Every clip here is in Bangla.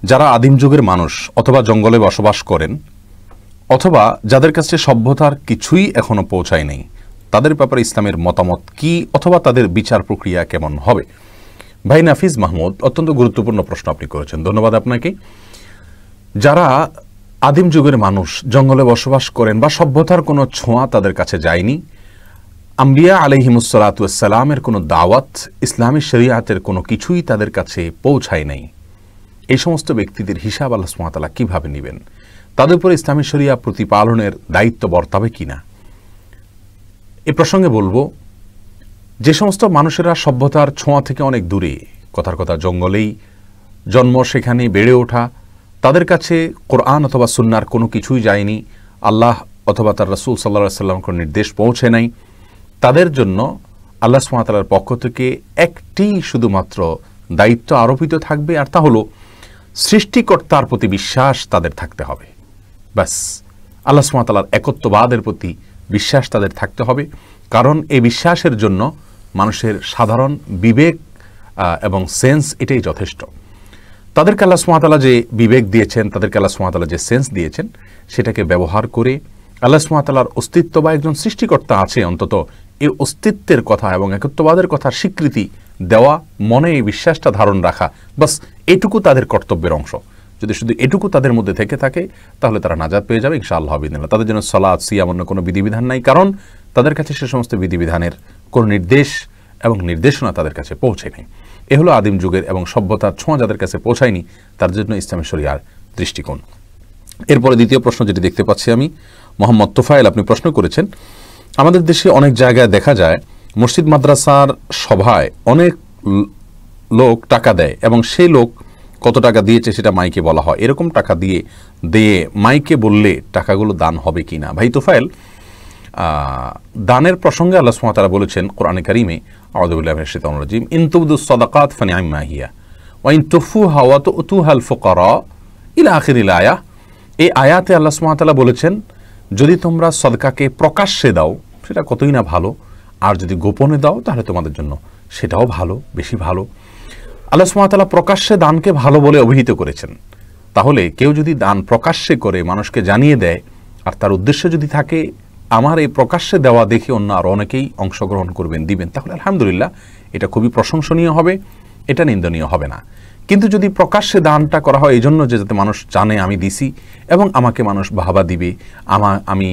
যারা আদিম যুগের মানুষ অথবা জঙ্গলে বসবাস করেন অথবা যাদের কাছে সভ্যতার কিছুই এখনো পৌঁছায় নেই, তাদের ব্যাপারে ইসলামের মতামত কি অথবা তাদের বিচার প্রক্রিয়া কেমন হবে? ভাই নাফিজ মাহমুদ, অত্যন্ত গুরুত্বপূর্ণ প্রশ্ন আপনি করেছেন, ধন্যবাদ আপনাকে। যারা আদিম যুগের মানুষ, জঙ্গলে বসবাস করেন বা সভ্যতার কোনো ছোঁয়া তাদের কাছে যায়নি, আম্বিয়া আলাইহিমুসসালাতুওয়াসসালামের কোনো দাওয়াত, ইসলামী শরিয়াতের কোনো কিছুই তাদের কাছে পৌঁছায় নাই, এই সমস্ত ব্যক্তিদের হিসাব আল্লাহ সুবহানাহু ওয়া তাআলা কিভাবে নেবেন? তাদের উপরে ইসলামী শরিয়া প্রতিপালনের দায়িত্ব বর্তাবে কিনা? এ প্রসঙ্গে বলবো, যে সমস্ত মানুষেরা সভ্যতার ছোঁয়া থেকে অনেক দূরে, কথার কথা জঙ্গলেই জন্ম, সেখানে বেড়ে ওঠা, তাদের কাছে কোরআন অথবা সুন্নাহর কোনো কিছুই যায়নি, আল্লাহ অথবা তার রাসূল সাল্লাল্লাহু আলাইহি ওয়াসাল্লামের কোনো নির্দেশ পৌঁছে নাই, তাদের জন্য আল্লাহ সুবহানাহু ওয়া তাআলার পক্ষ থেকে একটি শুধুমাত্র দায়িত্ব আরোপিত থাকবে, আর তা হলো সৃষ্টিকর্তার প্রতি বিশ্বাস তাদের থাকতে হবে। ব্যাস, আল্লাহ সুবহানাহু ওয়া তাআলার একত্ববাদের প্রতি বিশ্বাস তাদের থাকতে হবে। কারণ এই বিশ্বাসের জন্য মানুষের সাধারণ বিবেক এবং সেন্স এটাই যথেষ্ট। তাদেরকে আল্লাহ সুবহানাহু ওয়া তাআলা যে বিবেক দিয়েছেন, তাদেরকে আল্লাহ সুবহানাহু ওয়া তাআলা যে সেন্স দিয়েছেন, সেটাকে ব্যবহার করে আল্লাহ সুবহানাহু ওয়া তাআলার অস্তিত্ব বা একজন সৃষ্টিকর্তা আছে, অন্তত এই অস্তিত্বের কথা এবং একত্ববাদের কথা স্বীকৃতি দেওয়া, মনে এই বিশ্বাসটা ধারণ রাখা, বাস এটুকু তাদের কর্তব্যের অংশ। যদি শুধু এটুকু তাদের মধ্যে থেকে থাকে, তাহলে তারা নাজাত পেয়ে যাবে ইনশাআল্লাহ বিদিনিল্লাহ। তাদের জন্য সালাত, সিয়াম, অন্য কোনো বিধিবিধান নাই, কারণ তাদের কাছে সে সমস্ত বিধিবিধানের কোনো নির্দেশ এবং নির্দেশনা তাদের কাছে পৌঁছে নেই। এ হলো আদিম যুগের এবং সভ্যতার ছোঁয়া যাদের কাছে পৌঁছায়নি, তার জন্য ইসলামী শরিয়ার দৃষ্টিকোণ। এরপরে দ্বিতীয় প্রশ্ন যেটি দেখতে পাচ্ছি আমি, মোহাম্মদ তোফায়েল আপনি প্রশ্ন করেছেন, আমাদের দেশে অনেক জায়গায় দেখা যায় মসজিদ মাদ্রাসার সভায় অনেক লোক টাকা দেয় এবং সেই লোক কত টাকা দিয়েছে সেটা মাইকে বলা হয়, এরকম টাকা দিয়ে মাইকে বললে টাকাগুলো দান হবে কি না? ভাই তোফায়েল, দানের প্রসঙ্গে আল্লাহ সুবহানাহু ওয়া তাআলা বলেছেন কোরআনে কারীমে, আউযু বিল্লাহি মিনাশ শাইতানির রাজীম, ইন তুবদুস সাদাকাত ফানি'আম্মা হিয়া ওয়া ইন তুখফুহা ওয়া তু'তুহাল ফুকারা ইলা আখিরিল আয়াহ। এই আয়াতে আল্লাহ সুবহানাহু ওয়া তাআলা বলেছেন, যদি তোমরা সদকাকে প্রকাশ্যে দাও সেটা কতই না ভালো, আর যদি গোপনে দাও তাহলে তোমাদের জন্য সেটাও ভালো, বেশি ভালো। আল্লাহ সুবহানাহু ওয়া তাআলা প্রকাশ্যে দানকে ভালো বলে অভিহিত করেছেন। তাহলে কেউ যদি দান প্রকাশ্যে করে মানুষকে জানিয়ে দেয়, আর তার উদ্দেশ্য যদি থাকে আমার এই প্রকাশ্যে দেওয়া দেখে অন্য আরও অনেকেই অংশগ্রহণ করবেন, দিবেন, তাহলে আলহামদুলিল্লাহ, এটা খুবই প্রশংসনীয় হবে, এটা নিন্দনীয় হবে না। কিন্তু যদি প্রকাশ্যে দানটা করা হয় এই জন্য যে যাতে মানুষ জানে আমি দিছি এবং আমাকে মানুষ বাহবা দিবে, আমি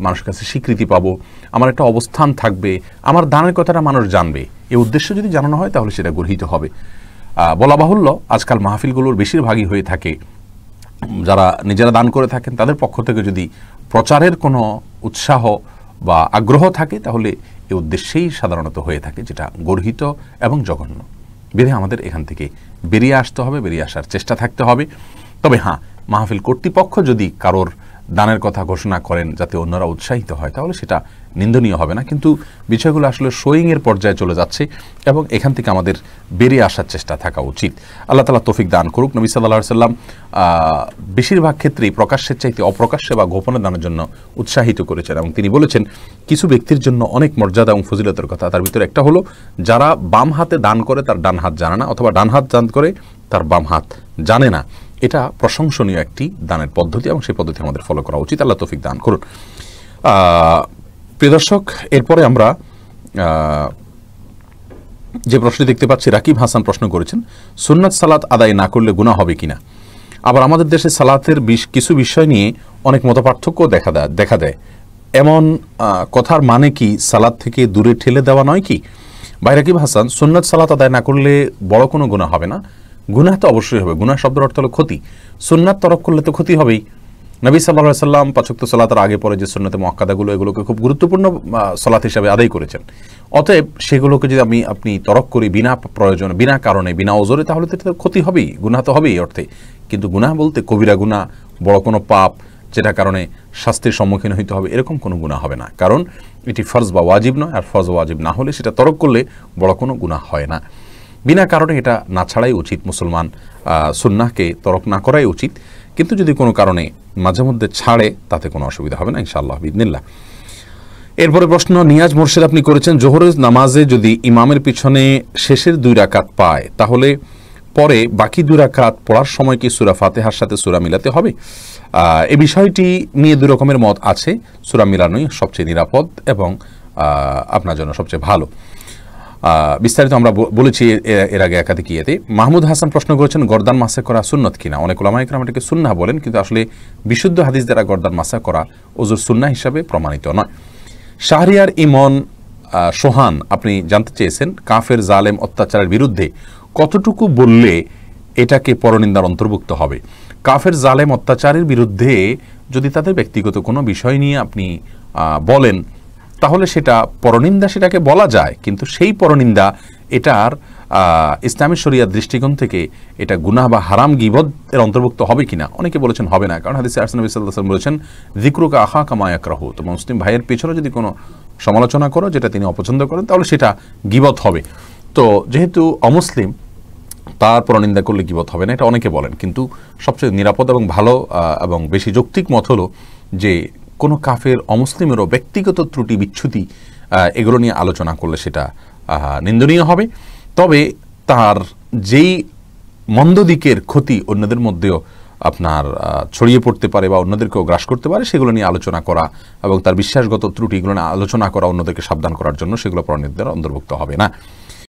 মানুষের কাছে স্বীকৃতি পাবো, আমার একটা অবস্থান থাকবে, আমার দানের কথাটা মানুষ জানবে, এই উদ্দেশ্য যদি জানানো হয় তাহলে সেটা গর্হিত হবে। বলা বাহুল্য, আজকাল মাহফিলগুলোর বেশিরভাগই হয়ে থাকে যারা নিজেরা দান করে থাকেন তাদের পক্ষ থেকে যদি প্রচারের কোনো উৎসাহ বা আগ্রহ থাকে, তাহলে এই উদ্দেশ্যেই সাধারণত হয়ে থাকে, যেটা গর্হিত এবং জঘন্য। বেরিয়ে আমাদের এখান থেকে বেরিয়ে আসতে হবে, বেরিয়ে আসার চেষ্টা থাকতে হবে। তবে হ্যাঁ, মাহফিল কর্তৃপক্ষ যদি কারোর দানের কথা ঘোষণা করেন যাতে অন্যরা উৎসাহিত হয়, তাহলে সেটা নিন্দনীয় হবে না। কিন্তু বিষয়গুলো আসলে শোয়িংয়ের পর্যায়ে চলে যাচ্ছে এবং এখান থেকে আমাদের বেরিয়ে আসার চেষ্টা থাকা উচিত। আল্লাহ তাআলা তৌফিক দান করুক। নবী সাল্লাল্লাহু আলাইহি ওয়াসাল্লাম বেশিরভাগ ক্ষেত্রেই প্রকাশ্যের চাইতে অপ্রকাশ্যে বা গোপনে দানের জন্য উৎসাহিত করেছেন এবং তিনি বলেছেন কিছু ব্যক্তির জন্য অনেক মর্যাদা এবং ফজিলতের কথা। তার ভিতরে একটা হলো, যারা বাম হাতে দান করে তার ডান হাত জানে না, অথবা ডান হাত দান করে তার বাম হাত জানে না। এটা প্রশংসনীয় একটি দানের পদ্ধতি এবং সেই পদ্ধতি আমাদের ফলো করা উচিত। আল্লাহ তৌফিক দান করুন। প্রিয় দর্শক, এরপরে আমরা যে প্রশ্নটি দেখতে পাচ্ছি, রাকিব হাসান প্রশ্ন করেছেন, সুন্নাত সালাত আদায় না করলে গুনাহ হবে কিনা? আবার আমাদের দেশে সালাতের কিছু বিষয় নিয়ে অনেক মতপার্থক্য দেখা দেয়, এমন কথার মানে কি সালাত থেকে দূরে ঠেলে দেওয়া নয় কি? ভাই রাকিব হাসান, সুন্নাত সালাত আদায় না করলে বড় কোনো গুনাহ হবে না। গুনাহ তো অবশ্যই হবে, গুনাহ শব্দের অর্থ হলো ক্ষতি। সুন্নাত তরক করলে তো ক্ষতি হবেই। নবী সাল্লাল্লাহু আলাইহি ওয়াসাল্লাম ৫ ওয়াক্ত সালাতের আগে পরে যে সুন্নতে মুআক্কাদাগুলো, এগুলোকে খুব গুরুত্বপূর্ণ সালাত হিসেবে আদায় করেছেন। অতএব সেগুলোকে যদি আপনি তরক করি বিনা প্রয়োজনে, বিনা কারণে, বিনা ওজরে, তাহলে তো এটা ক্ষতি হবেই, গুনাহ তো হবেই অর্থে। কিন্তু গুনাহ বলতে কবিরা গুনাহ, বড় কোনো পাপ যেটা কারণে শাস্তির সম্মুখীন হইতে হবে, এরকম কোনো গুনাহ হবে না। কারণ এটি ফরজ বা ওয়াজিব নয়, আর ফরজ ওয়াজিব না হলে সেটা তরক করলে বড় কোনো গুনাহ হয় না। বিনা কারণে এটা না ছাড়াই উচিত, মুসলমান সুন্নাহকে তরক না করাই উচিত। কিন্তু যদি কোনো কারণে মাঝে মধ্যে ছাড়ে তাতে কোনো অসুবিধা হবে না ইনশাআল্লাহ বিইذনিল্লাহ। এরপরে প্রশ্ন নিয়াজ মোর্শেদ আপনি করেছেন, জোহরের নামাজে যদি ইমামের পিছনে শেষের 2 রাকাত পায় তাহলে পরে বাকি 2 রাকাত পড়ার সময় কি সূরা ফাতিহার সাথে সূরা মিলাতে হবে? এই বিষয়টি নিয়ে 2 রকমের মত আছে। সূরা মিলানোই সবচেয়ে নিরাপদ এবং আপনার জন্য সবচেয়ে ভালো। বিস্তারিত আমরা বলেছি এর আগে একাধিক ইয়েতে। মাহমুদ হাসান প্রশ্ন করেছেন গর্দান মাসা করা সুন্নত কিনা। অনেক উলামা ইকরাম এটাকে সুন্নাহ বলেন, কিন্তু আসলে বিশুদ্ধ হাদিস দ্বারা গর্দান মাসা করা ওযুর সুন্নাহ হিসাবে প্রমাণিত নয়। শাহরিয়ার ইমন সোহান আপনি জানতে চেয়েছেন কাফের জালেম অত্যাচারের বিরুদ্ধে কতটুকু বললে এটাকে পরনিন্দার অন্তর্ভুক্ত হবে। কাফের জালেম অত্যাচারের বিরুদ্ধে যদি তাদের ব্যক্তিগত কোনো বিষয় নিয়ে আপনি বলেন তাহলে সেটা পরনিন্দা, সেটাকে বলা যায়, কিন্তু সেই পরনিন্দা এটার ইসলামী শরিয়ার দৃষ্টিকোণ থেকে এটা গুনাহ বা হারাম গীবত এর অন্তর্ভুক্ত হবে কিনা। অনেকে বলেছেন হবে না, কারণ হাদিসে নবী সাল্লাল্লাহু আলাইহি ওয়াসাল্লাম বলেছেন যিকরুকা আখাকা মা ইয়াকরাহু। তো মুসলিম ভাইয়ের পেছনে যদি কোনো সমালোচনা করো যেটা তিনি অপছন্দ করেন তাহলে সেটা গীবত হবে। তো যেহেতু অমুসলিম তার পরনিন্দা করলে গীবত হবে না, এটা অনেকে বলেন, কিন্তু সবচেয়ে নিরাপদ এবং ভালো এবং বেশি যৌক্তিক মত হলো যে কোনো কাফের অমুসলিমেরও ব্যক্তিগত ত্রুটি বিচ্ছুতি এগুলো নিয়ে আলোচনা করলে সেটা নিন্দনীয় হবে। তবে তার যেই মন্দ দিকের ক্ষতি অন্যদের মধ্যেও আপনার ছড়িয়ে পড়তে পারে বা অন্যদেরকেও গ্রাস করতে পারে সেগুলো নিয়ে আলোচনা করা এবং তার বিশ্বাসগত ত্রুটিগুলো নিয়ে আলোচনা করা অন্যদেরকে সাবধান করার জন্য সেগুলো পরনিন্দার অন্তর্ভুক্ত হবে না।